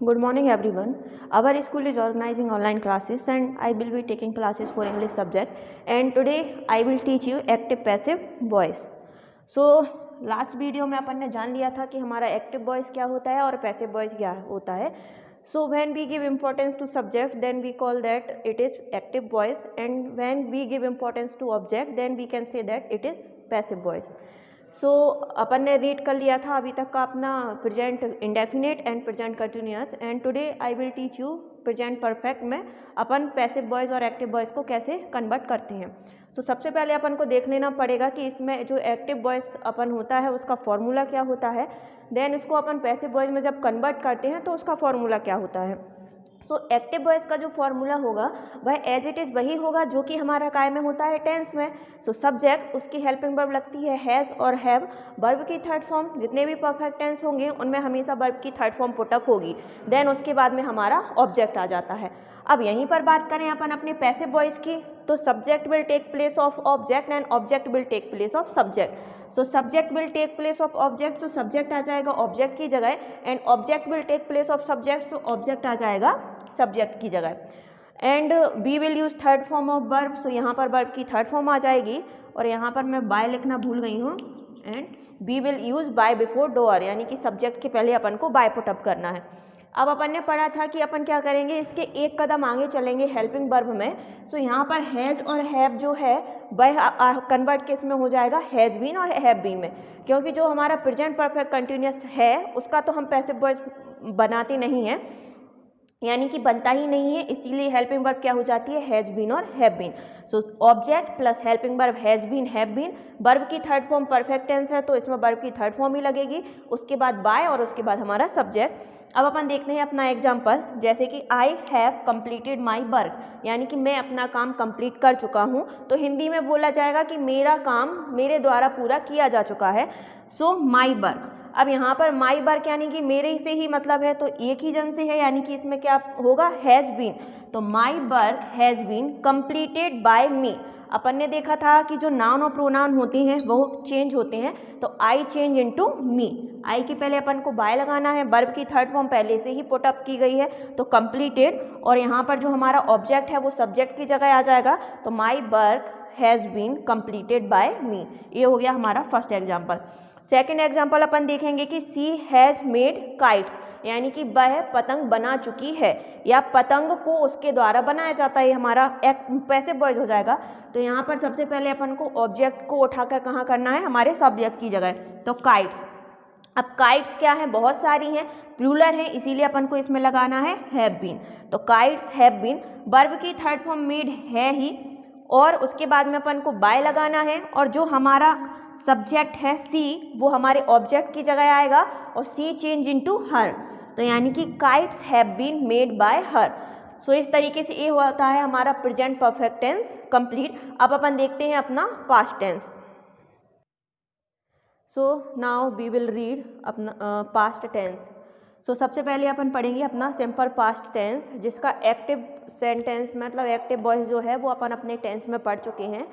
Good morning everyone. Our school is organizing online classes and I will be taking classes for English subject, and today I will teach you active passive voice. So last video में अपन ने जान लिया था कि हमारा active voice क्या होता है और पैसिव वॉइस क्या होता है. So when we give importance to subject then we call that it is active voice, and when we give importance to object then we can say that it is passive voice. So अपन ने read कर लिया था अभी तक का अपना present indefinite and present continuous, and today I will teach you present perfect में अपन पैसिव वॉइस और एक्टिव वॉइस को कैसे कन्वर्ट करते हैं. तो सबसे पहले अपन को देख लेना पड़ेगा कि इसमें जो एक्टिव वॉइस अपन होता है उसका फॉर्मूला क्या होता है, देन इसको अपन पैसिव वॉइस में जब कन्वर्ट करते हैं तो उसका फॉर्मूला क्या होता है. सो एक्टिव वॉइस का जो फॉर्मूला होगा वह एज इट इज़ वही होगा जो कि हमारा काय में होता है टेंस में. सो सब्जेक्ट उसकी हेल्पिंग वर्ब लगती है हैज़ और हैव. वर्ब की थर्ड फॉर्म जितने भी परफेक्ट टेंस होंगे उनमें हमेशा वर्ब की थर्ड फॉर्म पुटअप होगी. देन उसके बाद में हमारा ऑब्जेक्ट आ जाता है. अब यहीं पर बात करें अपन अपने पैसिव वॉइस की, तो subject will take place of object and object will take place of subject. So subject will take place of object, so subject आ जाएगा ऑब्जेक्ट की जगह, and object will take place of subject, so object आ जाएगा subject की जगह. And we will use third form of verb, so यहाँ पर वर्ब की थर्ड फॉर्म आ जाएगी, और यहाँ पर मैं बाय लिखना भूल गई हूँ. And we will use by before doer, यानी कि सब्जेक्ट के पहले अपन को बाय पुटअप करना है. अब अपन ने पढ़ा था कि अपन क्या करेंगे, इसके एक कदम आगे चलेंगे हेल्पिंग वर्ब में. सो यहाँ पर हैज़ और हैव जो है वह कन्वर्ट किस में हो जाएगा, हैज़ बीन और हैव बीन में, क्योंकि जो हमारा प्रेजेंट परफेक्ट कंटिन्यूअस है उसका तो हम पैसिव वॉइस बनाते नहीं हैं, यानी कि बनता ही नहीं है, इसीलिए हेल्पिंग वर्ब क्या हो जाती है, हैज़ बीन और have been. So object plus helping verb has been have been. Verb की थर्ड फॉर्म परफेक्ट टेंस है तो इसमें वर्ब की थर्ड फॉर्म ही लगेगी, उसके बाद बाय और उसके बाद हमारा सब्जेक्ट. अब अपन देखते हैं अपना एग्जाम्पल, जैसे कि I have completed my work, यानी कि मैं अपना काम कंप्लीट कर चुका हूँ. तो हिंदी में बोला जाएगा कि मेरा काम मेरे द्वारा पूरा किया जा चुका है. सो माई वर्क. अब यहाँ पर माई वर्क यानी कि मेरे से ही मतलब है, तो एक ही जन से है, यानी कि इसमें क्या होगा, हैज़ बीन. तो my work has been completed by me. अपन ने देखा था कि जो नाउन और प्रोनाउन होते हैं वो चेंज होते हैं, तो आई चेंज इनटू मी. आई के पहले अपन को बाय लगाना है, वर्ब की थर्ड फॉर्म पहले से ही पुट अप की गई है तो कंप्लीटेड, और यहाँ पर जो हमारा ऑब्जेक्ट है वो सब्जेक्ट की जगह आ जाएगा. तो my work has been completed by me. ये हो गया हमारा फर्स्ट एग्जाम्पल. सेकेंड एग्जाम्पल अपन देखेंगे कि सी हैज़ मेड काइट्स, यानी कि वह पतंग बना चुकी है, या पतंग को उसके द्वारा बनाया जाता है, हमारा पैसिव वॉइस हो जाएगा. तो यहाँ पर सबसे पहले अपन को ऑब्जेक्ट को उठाकर कहाँ करना है, हमारे सब्जेक्ट की जगह, तो काइट्स. अब काइट्स क्या है, बहुत सारी हैं, प्लूरल है, इसीलिए अपन को इसमें लगाना है हैव बीन. तो काइट्स हैव बीन. वर्ब की थर्ड फॉर्म मेड है ही, और उसके बाद में अपन को बाय लगाना है, और जो हमारा सब्जेक्ट है सी वो हमारे ऑब्जेक्ट की जगह आएगा, और सी चेंज इनटू हर. तो यानी कि kites have been made by her. So इस तरीके से ये होता है हमारा प्रेजेंट परफेक्ट टेंस कंप्लीट. अब अपन देखते हैं अपना past tense. So now we will read अपना पास्ट टेंस. सो सबसे पहले अपन पढ़ेंगे अपना सिंपल पास्ट टेंस, जिसका एक्टिव सेंटेंस मतलब एक्टिव वॉइस जो है वो अपन अपने टेंस में पढ़ चुके हैं.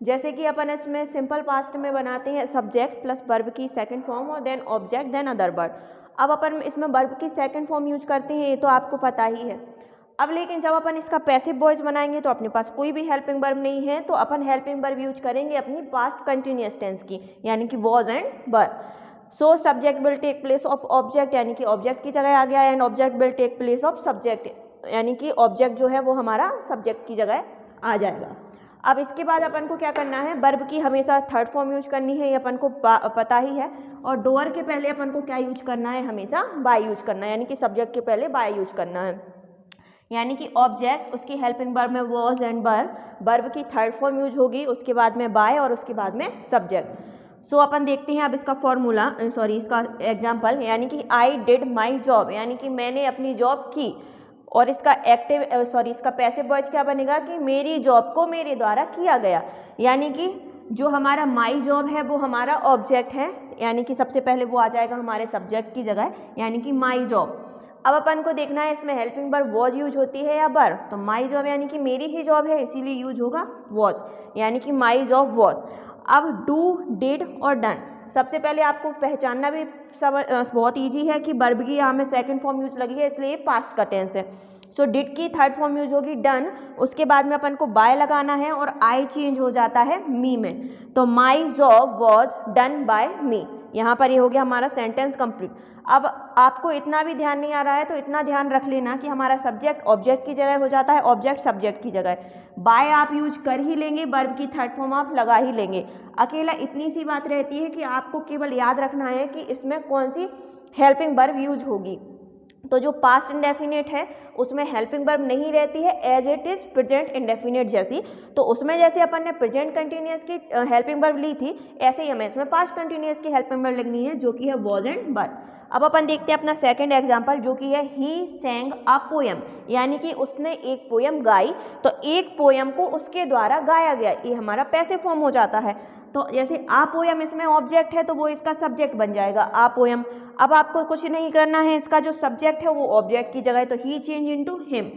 जैसे कि अपन इसमें सिंपल पास्ट में बनाते हैं सब्जेक्ट प्लस वर्ब की सेकंड फॉर्म और then object then other word. अब अपन इसमें वर्ब की सेकंड फॉर्म यूज करते हैं, ये तो आपको पता ही है. अब लेकिन जब अपन इसका पैसिव वॉइस बनाएंगे तो अपने पास कोई भी हेल्पिंग वर्ब नहीं है, तो अपन हेल्पिंग वर्ब यूज करेंगे अपनी पास्ट कंटिन्यूअस टेंस की, यानी कि was and were. So subject will take place of object, यानी कि ऑब्जेक्ट की जगह आ गया, and object will take place of subject, यानी कि ऑब्जेक्ट जो है वो हमारा सब्जेक्ट की जगह आ जाएगा. अब इसके बाद अपन को क्या करना है, वर्ब की हमेशा थर्ड फॉर्म यूज करनी है, ये अपन को पता ही है, और डोअर के पहले अपन को क्या यूज करना है, हमेशा बाय यूज करना है, यानी कि सब्जेक्ट के पहले बाय यूज करना है. यानी कि ऑब्जेक्ट उसकी हेल्पिंग वर्ब में वॉज एंड वर, वर्ब की थर्ड फॉर्म यूज होगी, उसके बाद में बाय और उसके बाद में सब्जेक्ट. सो अपन देखते हैं अब इसका फॉर्मूला, इसका एग्जाम्पल, यानी कि आई डिड माई जॉब, यानी कि मैंने अपनी जॉब की, और इसका इसका पैसिव वॉइस क्या बनेगा कि मेरी जॉब को मेरे द्वारा किया गया. यानी कि जो हमारा माई जॉब है वो हमारा ऑब्जेक्ट है, यानी कि सबसे पहले वो आ जाएगा हमारे सब्जेक्ट की जगह, यानी कि माई जॉब. अब अपन को देखना है इसमें हेल्पिंग वर्ब वॉज यूज होती है या वर. तो माई जॉब यानी कि मेरी ही जॉब है, इसीलिए यूज होगा वॉज, यानी कि माई जॉब वॉज. अब डू डिड और डन, सबसे पहले आपको पहचानना भी बहुत ईजी है कि वर्ब की यहाँ में सेकंड फॉर्म यूज लगी है, इसलिए पास्ट का टेंस है। सो डिड की थर्ड फॉर्म यूज होगी डन, उसके बाद में अपन को बाय लगाना है और आई चेंज हो जाता है मी में, तो my job was done by me. यहाँ पर ये हो गया हमारा सेंटेंस कंप्लीट। अब आपको इतना भी ध्यान नहीं आ रहा है तो इतना ध्यान रख लेना कि हमारा सब्जेक्ट ऑब्जेक्ट की जगह हो जाता है, ऑब्जेक्ट सब्जेक्ट की जगह। बाय आप यूज कर ही लेंगे, वर्ब की थर्ड फॉर्म आप लगा ही लेंगे। अकेला इतनी सी बात रहती है कि आपको केवल याद रखना है कि इसमें कौन सी हेल्पिंग वर्ब यूज होगी। तो जो पास्ट इंडेफिनिट है उसमें हेल्पिंग वर्ब नहीं रहती है, as it is present indefinite जैसी। तो उसमें जैसे अपन ने प्रेजेंट कंटिन्यूअस की हेल्पिंग वर्ब ली थी, ऐसे ही हमें इसमें पास्ट कंटिन्यूअस की हेल्पिंग वर्ब लिखनी है, जो कि है वॉज एंड वर। अब अपन देखते हैं अपना सेकंड एग्जांपल, जो कि है ही सैंग अ पोयम, यानी कि उसने एक पोयम गाई। तो एक पोयम को उसके द्वारा गाया गया, ये हमारा पैसिव फॉर्म हो जाता है। तो जैसे आ पोयम इसमें ऑब्जेक्ट है तो वो इसका सब्जेक्ट बन जाएगा आ पोयम। अब आपको कुछ नहीं करना है, इसका जो सब्जेक्ट है वो ऑब्जेक्ट की जगह है, तो ही चेंज इनटू हिम।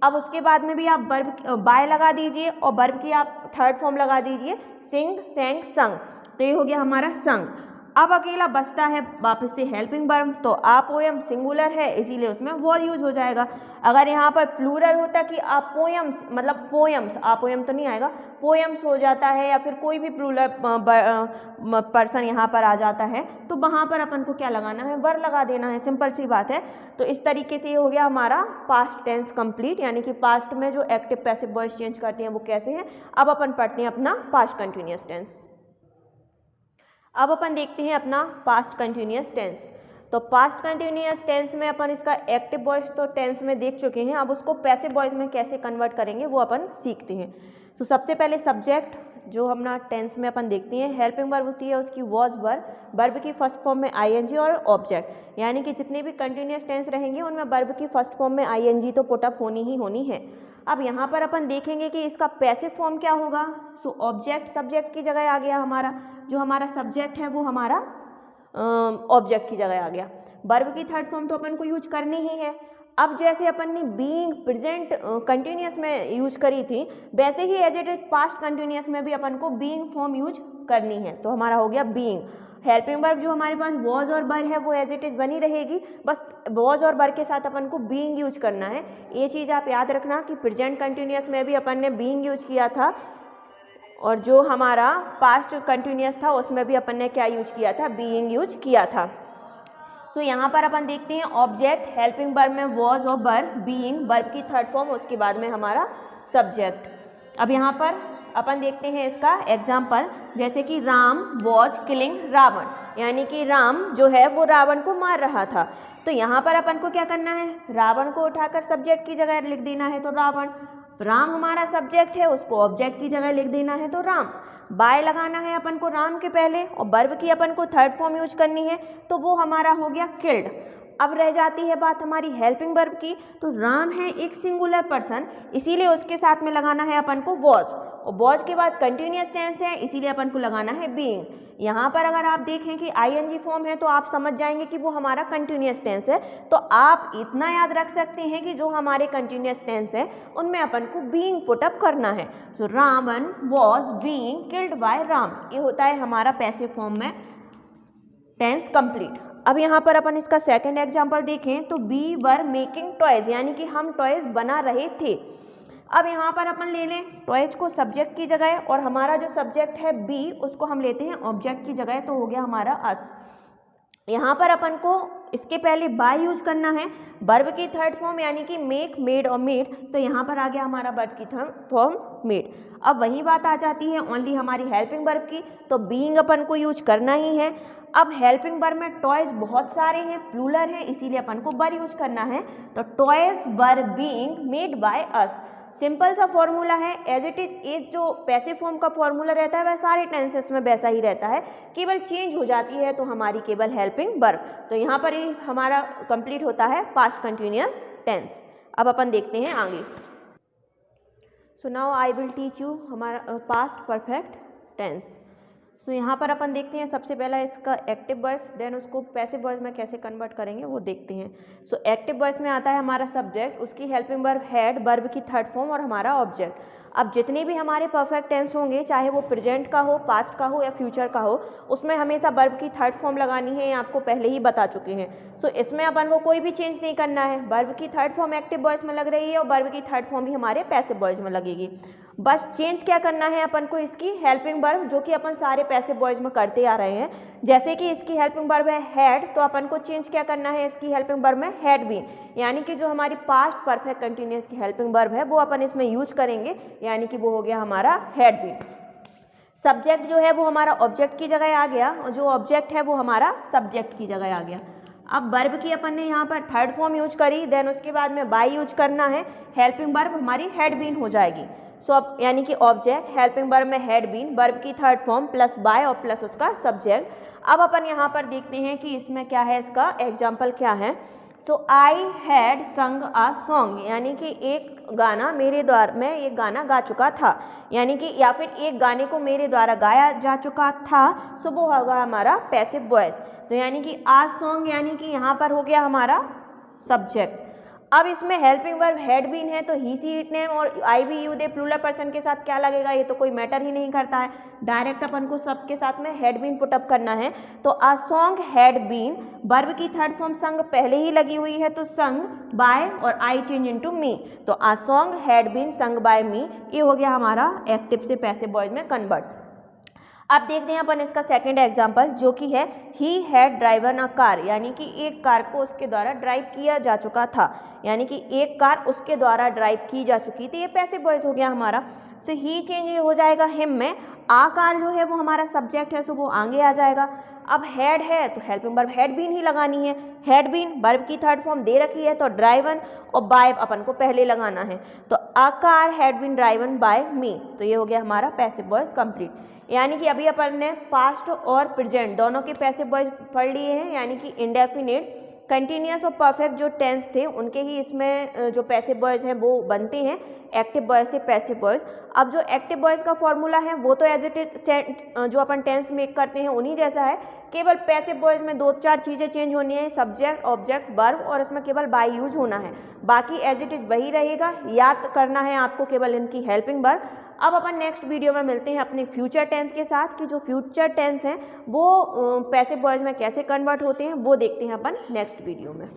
अब उसके बाद में भी आप वर्ब बाय लगा दीजिए और वर्ब की आप थर्ड फॉर्म लगा दीजिए सिंग सैंग संग, तो ये हो गया हमारा संग। अब अकेला बचता है वापस से हेल्पिंग वर्ब, तो आ पोयम सिंगुलर है इसीलिए उसमें वॉज यूज हो जाएगा। अगर यहाँ पर प्लूरल होता कि आ पोयम्स, मतलब पोयम्स, आ पोयम तो नहीं आएगा, पोयम्स हो जाता है या फिर कोई भी प्लूरल पर्सन यहाँ पर आ जाता है, तो वहाँ पर अपन को क्या लगाना है, वर लगा देना है, सिंपल सी बात है। तो इस तरीके से ये हो गया हमारा पास्ट टेंस कंप्लीट, यानी कि पास्ट में जो एक्टिव पैसिव वॉइस चेंज करते हैं वो कैसे हैं। अब अपन पढ़ते हैं अपना पास्ट कंटिन्यूअस टेंस। अब अपन देखते हैं अपना पास्ट कंटिन्यूअस टेंस। तो पास्ट कंटिन्यूअस टेंस में अपन इसका एक्टिव वॉइस तो टेंस में देख चुके हैं, अब उसको पैसिव वॉइस में कैसे कन्वर्ट करेंगे वो अपन सीखते हैं। तो सबसे पहले सब्जेक्ट जो अपना टेंस में अपन देखते हैं, हेल्पिंग वर्ब होती है उसकी वॉज वर्ब, वर्ब की फर्स्ट फॉर्म में आईएनजी और ऑब्जेक्ट, यानी कि जितने भी कंटिन्यूअस टेंस रहेंगे उनमें वर्ब की फर्स्ट फॉर्म में आईएनजी तो पुटअप होनी ही होनी है। अब यहाँ पर अपन देखेंगे कि इसका पैसिव फॉर्म क्या होगा। सो ऑब्जेक्ट सब्जेक्ट की जगह आ गया हमारा, जो हमारा सब्जेक्ट है वो हमारा ऑब्जेक्ट की जगह आ गया। वर्ब की थर्ड फॉर्म तो अपन को यूज करनी ही है। अब जैसे अपन ने बीइंग प्रेजेंट कंटिन्यूअस में यूज करी थी, वैसे ही as it is past continuous में भी अपन को बीइंग फॉर्म यूज करनी है, तो हमारा हो गया बीइंग। हेल्पिंग वर्ब जो हमारे पास वॉज और वर है वो एज इट इज बनी रहेगी, बस वॉज और वर के साथ अपन को बीइंग यूज करना है। ये चीज़ आप याद रखना कि प्रेजेंट कंटिन्यूअस में भी अपन ने बीइंग यूज किया था, और जो हमारा पास्ट कंटिन्यूअस था उसमें भी अपन ने क्या यूज किया था, बीइंग यूज किया था। सो यहाँ पर अपन देखते हैं ऑब्जेक्ट, हेल्पिंग वर्ब में वॉज और वर, बीइंग वर्ब की थर्ड फॉर्म, उसके बाद में हमारा सब्जेक्ट। अब यहाँ पर अपन देखते हैं इसका एग्जाम्पल, जैसे कि राम वॉज किलिंग रावण, यानी कि राम जो है वो रावण को मार रहा था। तो यहाँ पर अपन को क्या करना है, रावण को उठाकर सब्जेक्ट की जगह लिख देना है, तो रावण। राम हमारा सब्जेक्ट है, उसको ऑब्जेक्ट की जगह लिख देना है, तो राम। बाय लगाना है अपन को राम के पहले और वर्ब की अपन को थर्ड फॉर्म यूज करनी है, तो वो हमारा हो गया किल्ड। अब रह जाती है बात हमारी हेल्पिंग वर्ब की, तो राम है एक सिंगुलर पर्सन, इसीलिए उसके साथ में लगाना है अपन को वॉज, और वॉज के बाद कंटिन्यूअस टेंस है इसीलिए अपन को लगाना है बीइंग। यहाँ पर अगर आप देखें कि आईएनजी फॉर्म है तो आप समझ जाएंगे कि वो हमारा कंटिन्यूअस टेंस है। तो आप इतना याद रख सकते हैं कि जो हमारे कंटिन्यूअस टेंस है उनमें अपन को बीइंग पुटअप करना है। So Ravan was being killed by Ram, ये होता है हमारा पैसिव फॉर्म में टेंस कंप्लीट। अब यहाँ पर अपन इसका सेकंड एग्जाम्पल देखें तो वी वर मेकिंग टॉयज, यानी कि हम टॉयज बना रहे थे। अब यहाँ पर अपन ले लें टॉयज को सब्जेक्ट की जगह, और हमारा जो सब्जेक्ट है बी उसको हम लेते हैं ऑब्जेक्ट की जगह, तो हो गया हमारा अस। यहाँ पर अपन को इसके पहले बाय यूज करना है, वर्ब की थर्ड फॉर्म यानी कि मेक, मेड और मेड, तो यहाँ पर आ गया हमारा वर्ब की थर्ड फॉर्म मेड। अब वही बात आ जाती है ओनली हमारी हेल्पिंग वर्ब की, तो बीइंग अपन को यूज करना ही है। अब हेल्पिंग वर्ब में टॉयज बहुत सारे हैं, प्लूरल है, इसीलिए अपन को वर यूज करना है, तो toys were being made by us. Simple सा फॉर्मूला है, एज इट इज, एक जो पैसिव फॉर्म का फॉर्मूला रहता है वह सारे टेंसेस में वैसा ही रहता है, केवल चेंज हो जाती है तो हमारी केवल हेल्पिंग वर्ब। तो यहाँ पर ही हमारा कंप्लीट होता है पास्ट कंटिन्यूअस टेंस। अब अपन देखते हैं आगे। So now I will teach you हमारा पास्ट परफेक्ट टेंस। सो यहाँ पर अपन देखते हैं सबसे पहला इसका एक्टिव वॉइस, देन उसको पैसिव वॉइस में कैसे कन्वर्ट करेंगे वो देखते हैं। सो एक्टिव वॉइस में आता है हमारा सब्जेक्ट, उसकी हेल्पिंग वर्ब हैड, वर्ब की थर्ड फॉर्म और हमारा ऑब्जेक्ट। अब जितने भी हमारे परफेक्ट टेंस होंगे, चाहे वो प्रेजेंट का हो, पास्ट का हो या फ्यूचर का हो, उसमें हमेशा वर्ब की थर्ड फॉर्म लगानी है, ये आपको पहले ही बता चुके हैं। सो इसमें अपन को कोई भी चेंज नहीं करना है। वर्ब की थर्ड फॉर्म एक्टिव वॉइस में लग रही है और वर्ब की थर्ड फॉर्म ही हमारे पैसिव वॉइस में लगेगी। बस चेंज क्या करना है अपन को, इसकी हेल्पिंग वर्ब, जो कि अपन सारे पैसिव वॉइस में करते आ रहे हैं। जैसे कि इसकी हेल्पिंग वर्ब है हैड, तो अपन को चेंज क्या करना है, इसकी हेल्पिंग वर्ब में हैड बीन, यानी कि जो हमारी पास्ट परफेक्ट कंटिन्यूअस की हेल्पिंग वर्ब है वो अपन इसमें यूज करेंगे, यानी कि वो हो गया हमारा हैड बीन। सब्जेक्ट जो है वो हमारा ऑब्जेक्ट की जगह आ गया और जो ऑब्जेक्ट है वो हमारा सब्जेक्ट की जगह आ गया। अब वर्ब की अपन ने यहाँ पर थर्ड फॉर्म यूज करी, देन उसके बाद में बाय यूज करना है, हेल्पिंग वर्ब हमारी हैड बीन हो जाएगी। सो अब यानी कि ऑब्जेक्ट, हेल्पिंग वर्ब में हैड बीन, वर्ब की थर्ड फॉर्म प्लस बाय और प्लस उसका सब्जेक्ट। अब अपन यहाँ पर देखते हैं कि इसमें क्या है, इसका एग्जाम्पल क्या है। सो आई हैड संग अ सॉन्ग, यानी कि एक गाना मेरे द्वारा, मैं एक गाना गा चुका था, यानी कि या फिर एक गाने को मेरे द्वारा गाया जा चुका था। सो वो होगा हमारा पैसिव वॉइस। तो यानी कि आ सॉन्ग, यानी कि यहाँ पर हो गया हमारा सब्जेक्ट। अब इसमें हेल्पिंग वर्ब हैड बीन है, तो ही सी इट नेम और I we you they plural person के साथ क्या लगेगा, ये तो कोई मैटर ही नहीं करता है, डायरेक्ट अपन को सबके साथ में हैड बीन पुटअप करना है। तो a song had been, verb की थर्ड फॉर्म संग पहले ही लगी हुई है, तो संग बाय और आई चेंज इनटू मी, तो a song had been sung by me, ये हो गया हमारा एक्टिव से पैसिव वॉइस में कन्वर्ट। अब देखते हैं अपन इसका सेकंड एग्जांपल, जो कि है he had driven a car, यानी कि एक कार को उसके द्वारा ड्राइव किया जा चुका था, यानी कि एक कार उसके द्वारा ड्राइव की जा चुकी थी, ये पैसिव वॉइस हो गया हमारा। तो ही चेंज हो जाएगा हिम में, आ कार जो है वो हमारा सब्जेक्ट है, सो वो आगे आ जाएगा। अब हैड है तो हेल्पिंग वर्ब हैड बीन ही लगानी है, हैड बीन वर्ब की थर्ड फॉर्म दे रखी है, तो ड्राइवन और बाय अपन को पहले लगाना है, तो a car had been driven by me, तो ये हो गया हमारा पैसिव वॉइस कंप्लीट। यानी कि अभी अपन ने पास्ट और प्रेजेंट दोनों के पैसिव वॉइस पढ़ लिए हैं, यानी कि इंडेफिनिट, कंटिन्यूअस और परफेक्ट जो टेंस थे उनके ही इसमें जो पैसिव वॉइस हैं वो बनते हैं एक्टिव वॉइस से पैसिव वॉइस। अब जो एक्टिव वॉइस का फॉर्मूला है वो तो एज इट इज जो अपन टेंस मेक करते हैं उन्हीं जैसा है, केवल पैसिव वॉइस में 2-4 चीज़ें चेंज होनी है, सब्जेक्ट, ऑब्जेक्ट, वर्ब और इसमें केवल बाय यूज होना है, बाकी एज इट इज वही रहेगा। याद करना है आपको केवल इनकी हेल्पिंग वर्ब। अब अपन नेक्स्ट वीडियो में मिलते हैं अपने फ्यूचर टेंस के साथ, कि जो फ्यूचर टेंस हैं वो पैसिव वॉइस में कैसे कन्वर्ट होते हैं वो देखते हैं अपन नेक्स्ट वीडियो में।